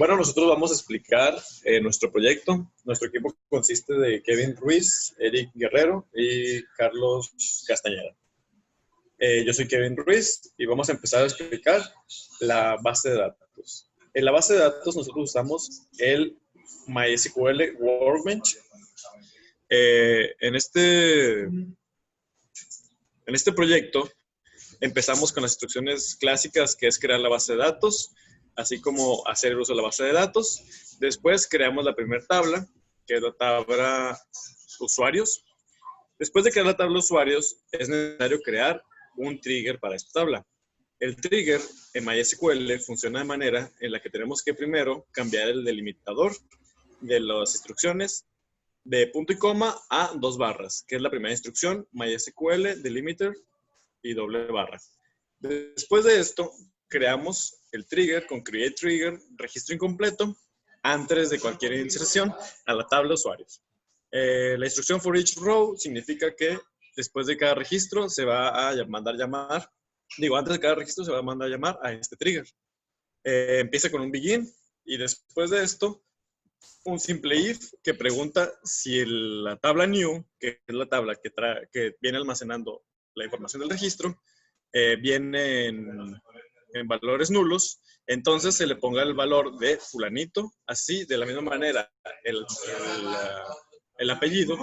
Bueno, nosotros vamos a explicar nuestro proyecto. Nuestro equipo consiste de Kevin Ruiz, Eric Guerrero y Carlos Castañeda. Yo soy Kevin Ruiz y vamos a empezar a explicar la base de datos. En la base de datos nosotros usamos el MySQL Workbench. En este proyecto empezamos con las instrucciones clásicas, que es crear la base de datos, así como hacer el uso de la base de datos. Después creamos la primera tabla, que es la tabla usuarios. Después de crear la tabla usuarios, es necesario crear un trigger para esta tabla. El trigger en MySQL funciona de manera en la que tenemos que primero cambiar el delimitador de las instrucciones de punto y coma a 2 barras, que es la primera instrucción, MySQL delimiter y doble barra. Después de esto, creamos el trigger con create trigger, registro incompleto, antes de cualquier inserción a la tabla usuarios. La instrucción for each row significa que después de cada registro se va a mandar llamar, antes de cada registro se va a mandar llamar a este trigger. Empieza con un begin y después de esto, un simple if que pregunta si la tabla new, que es la tabla que viene almacenando la información del registro, viene en valores nulos, entonces se le ponga el valor de fulanito, así de la misma manera el apellido,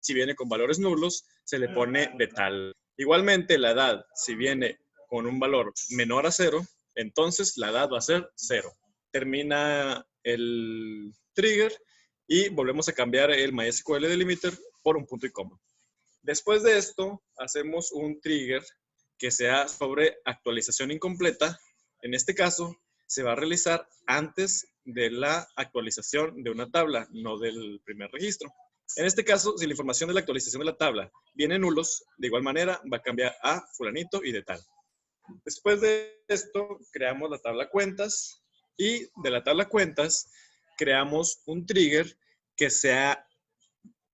si viene con valores nulos, se le pone de tal. Igualmente la edad, si viene con un valor menor a 0, entonces la edad va a ser 0. Termina el trigger y volvemos a cambiar el MySQL delimiter por un punto y coma. Después de esto, hacemos un trigger que sea sobre actualización incompleta. En este caso, se va a realizar antes de la actualización de una tabla, no del primer registro. En este caso, si la información de la actualización de la tabla viene nulos, de igual manera va a cambiar a fulanito y de tal. Después de esto, creamos la tabla cuentas y de la tabla cuentas creamos un trigger que se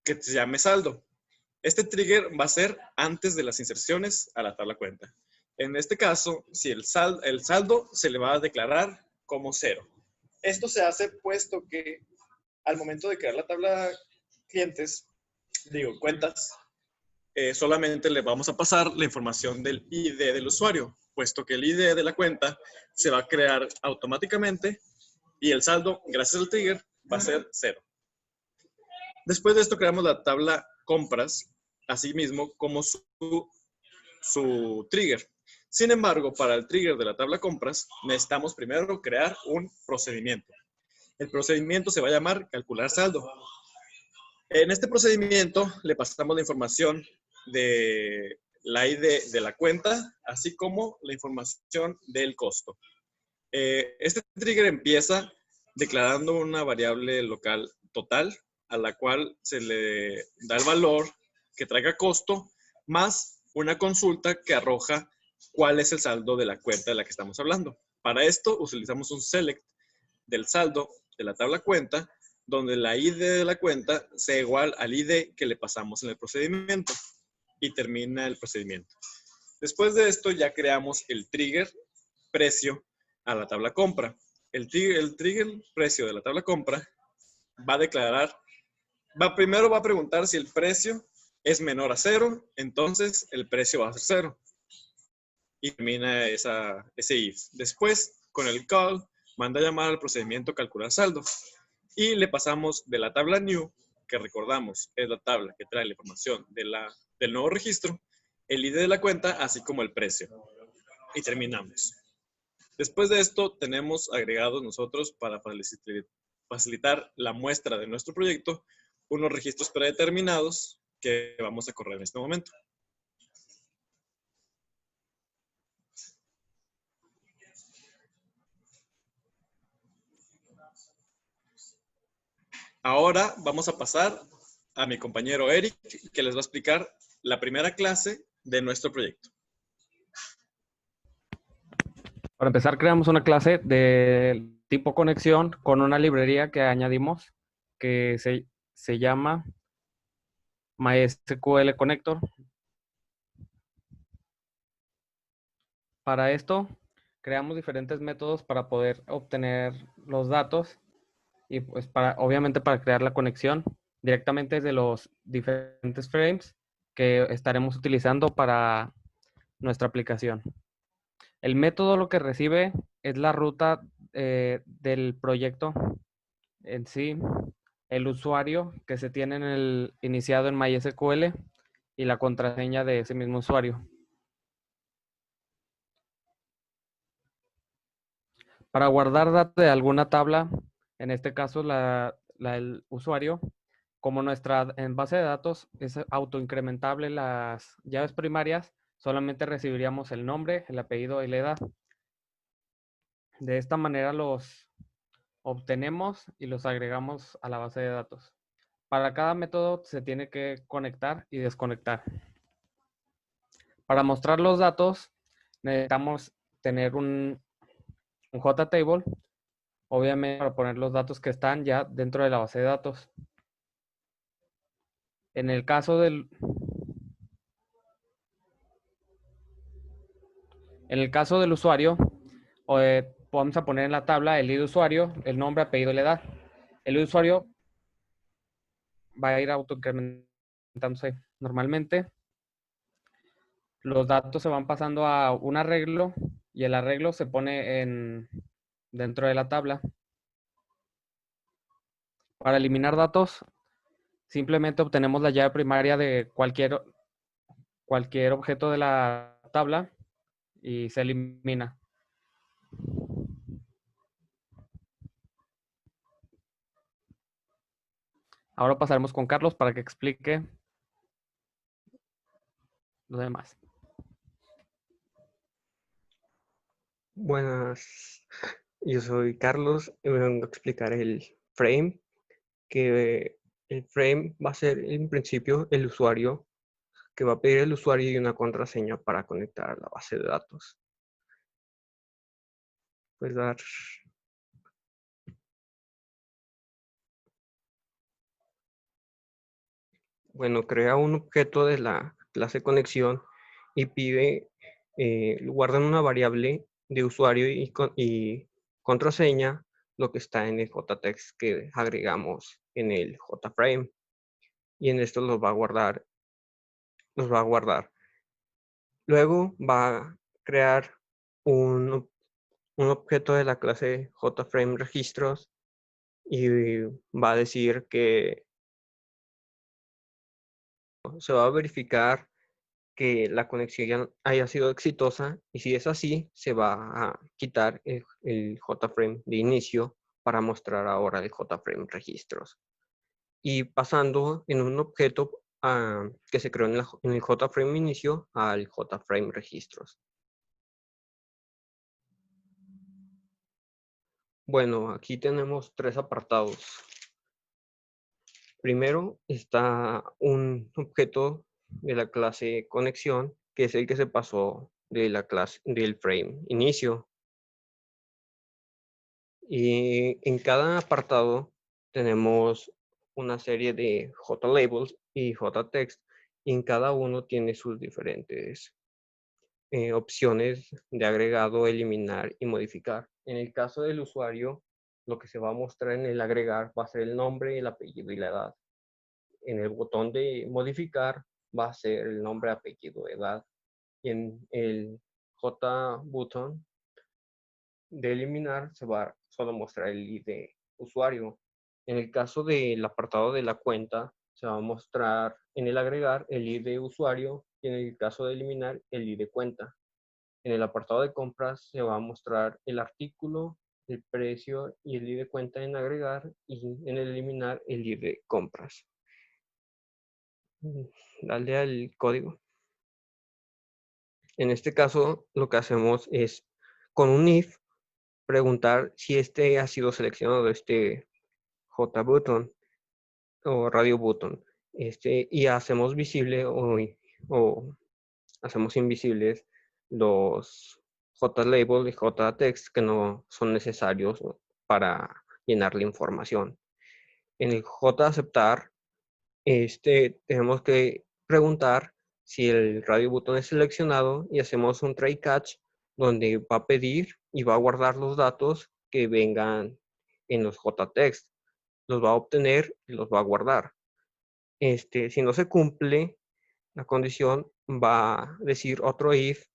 llame saldo. Este trigger va a ser antes de las inserciones a la tabla cuenta. En este caso, si el saldo se le va a declarar como 0. Esto se hace puesto que al momento de crear la tabla cuentas, solamente le vamos a pasar la información del ID del usuario, puesto que el ID de la cuenta se va a crear automáticamente y el saldo, gracias al trigger, va a ser 0. Después de esto creamos la tabla compras, así mismo como su trigger. Sin embargo, para el trigger de la tabla compras, necesitamos primero crear un procedimiento. El procedimiento se va a llamar calcular saldo. En este procedimiento le pasamos la información de la ID de la cuenta, así como la información del costo. Este trigger empieza declarando una variable local total, a la cual se le da el valor que traiga costo, más una consulta que arroja cuál es el saldo de la cuenta de la que estamos hablando. Para esto utilizamos un select del saldo de la tabla cuenta, donde la ID de la cuenta sea igual al ID que le pasamos en el procedimiento y termina el procedimiento. Después de esto ya creamos el trigger precio a la tabla compra. El trigger precio de la tabla compra va a declarar, primero va a preguntar si el precio es menor a 0, entonces el precio va a ser 0. Y termina ese if. Después, con el call, manda a llamar al procedimiento calcular saldo. Y le pasamos de la tabla new, que recordamos es la tabla que trae la información del nuevo registro, el ID de la cuenta, así como el precio. Y terminamos. Después de esto, tenemos agregados nosotros para facilitar la muestra de nuestro proyecto, unos registros predeterminados que vamos a correr en este momento. Ahora vamos a pasar a mi compañero Eric, que les va a explicar la primera clase de nuestro proyecto. Para empezar, creamos una clase de tipo conexión con una librería que añadimos que se llama MySQL Connector. Para esto, creamos diferentes métodos para poder obtener los datos y pues obviamente para crear la conexión directamente desde los diferentes frames que estaremos utilizando para nuestra aplicación. El método lo que recibe es la ruta del proyecto en sí, el usuario que se tiene iniciado en MySQL y la contraseña de ese mismo usuario. Para guardar datos de alguna tabla, en este caso el usuario, como nuestra en base de datos es autoincrementable las llaves primarias, solamente recibiríamos el nombre, el apellido y la edad. De esta manera los obtenemos y los agregamos a la base de datos. Para cada método se tiene que conectar y desconectar. Para mostrar los datos necesitamos tener un JTable, obviamente para poner los datos que están ya dentro de la base de datos. En el caso del usuario, vamos a poner en la tabla el ID de usuario, el nombre, apellido y la edad. El usuario va a ir autoincrementándose normalmente. Los datos se van pasando a un arreglo y el arreglo se pone dentro de la tabla. Para eliminar datos, simplemente obtenemos la llave primaria de cualquier objeto de la tabla y se elimina. Ahora pasaremos con Carlos para que explique lo demás. Buenas, yo soy Carlos y me vengo a explicar el frame, que el frame va a ser en principio el usuario, que va a pedir el usuario y una contraseña para conectar a la base de datos. Pues dar... Bueno, crea un objeto de la clase conexión y pide, guarda en una variable de usuario y contraseña lo que está en el JText que agregamos en el JFrame. Y en esto los va a guardar. Luego va a crear un objeto de la clase JFrame registros y va a decir que se va a verificar que la conexión ya haya sido exitosa y si es así, se va a quitar el JFrame de inicio para mostrar ahora el JFrame registros. Y pasando en un objeto que se creó en el JFrame inicio al JFrame registros. Bueno, aquí tenemos tres apartados. Primero está un objeto de la clase conexión, que es el que se pasó de la clase del frame inicio. Y en cada apartado tenemos una serie de JLabels y JText, y en cada uno tiene sus diferentes opciones de agregado, eliminar y modificar. En el caso del usuario, lo que se va a mostrar en el agregar va a ser el nombre, el apellido y la edad. En el botón de modificar va a ser el nombre, apellido, edad. Y en el J button de eliminar se va a solo mostrar el ID de usuario. En el caso del apartado de la cuenta, se va a mostrar en el agregar el ID de usuario y en el caso de eliminar el ID de cuenta. En el apartado de compras se va a mostrar el artículo, el precio y el ID de cuenta en agregar y en el eliminar el ID de compras. Dale al código. En este caso, lo que hacemos es, con un if, preguntar si este ha sido seleccionado, este JButton o Radio Button. Y hacemos visible o hacemos invisibles los JLabel y JText que no son necesarios para llenar la información. En el JAceptar, tenemos que preguntar si el radio button es seleccionado y hacemos un try catch donde va a pedir y va a guardar los datos que vengan en los JText. Los va a obtener y los va a guardar. Si no se cumple la condición, va a decir otro if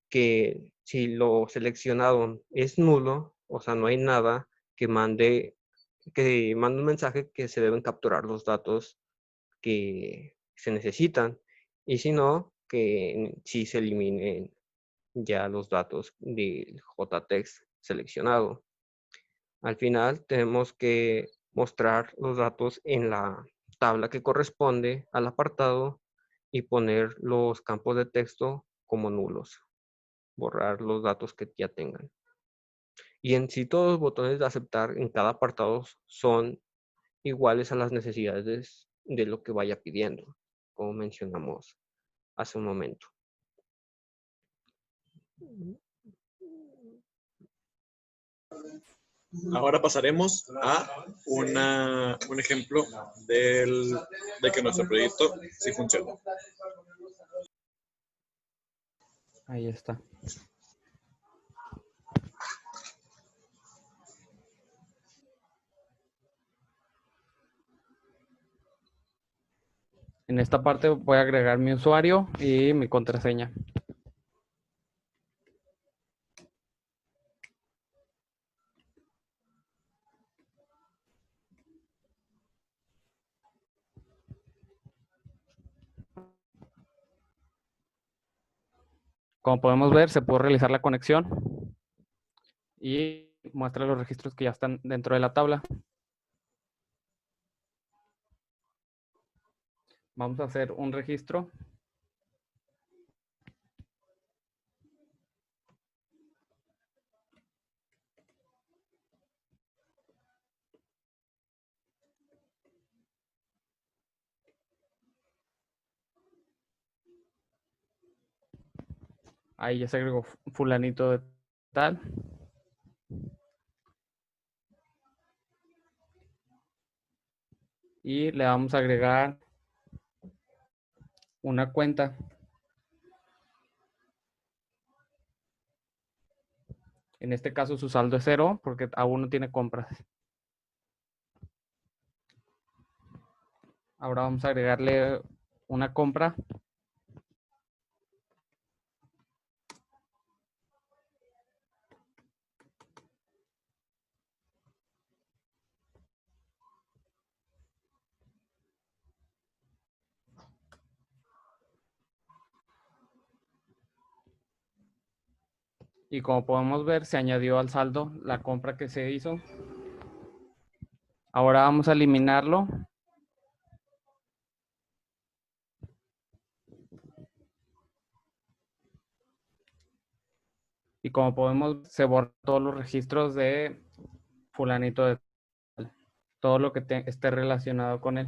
que si lo seleccionado es nulo, o sea, no hay nada, que mande un mensaje que se deben capturar los datos que se necesitan. Y si no, que sí se eliminen ya los datos del JText seleccionado. Al final tenemos que mostrar los datos en la tabla que corresponde al apartado y poner los campos de texto como nulos. Borrar los datos que ya tengan. Y en sí todos los botones de aceptar en cada apartado son iguales a las necesidades de lo que vaya pidiendo, como mencionamos hace un momento. Ahora pasaremos a un ejemplo de que nuestro proyecto sí funciona. Ahí está. En esta parte voy a agregar mi usuario y mi contraseña. Como podemos ver, se puede realizar la conexión y muestra los registros que ya están dentro de la tabla. Vamos a hacer un registro. Ahí ya se agregó fulanito de tal. Y le vamos a agregar una cuenta. En este caso su saldo es 0 porque aún no tiene compras. Ahora vamos a agregarle una compra. Y como podemos ver, se añadió al saldo la compra que se hizo. Ahora vamos a eliminarlo. Y como podemos, se borran todos los registros de fulanito de tal. Todo lo que esté relacionado con él.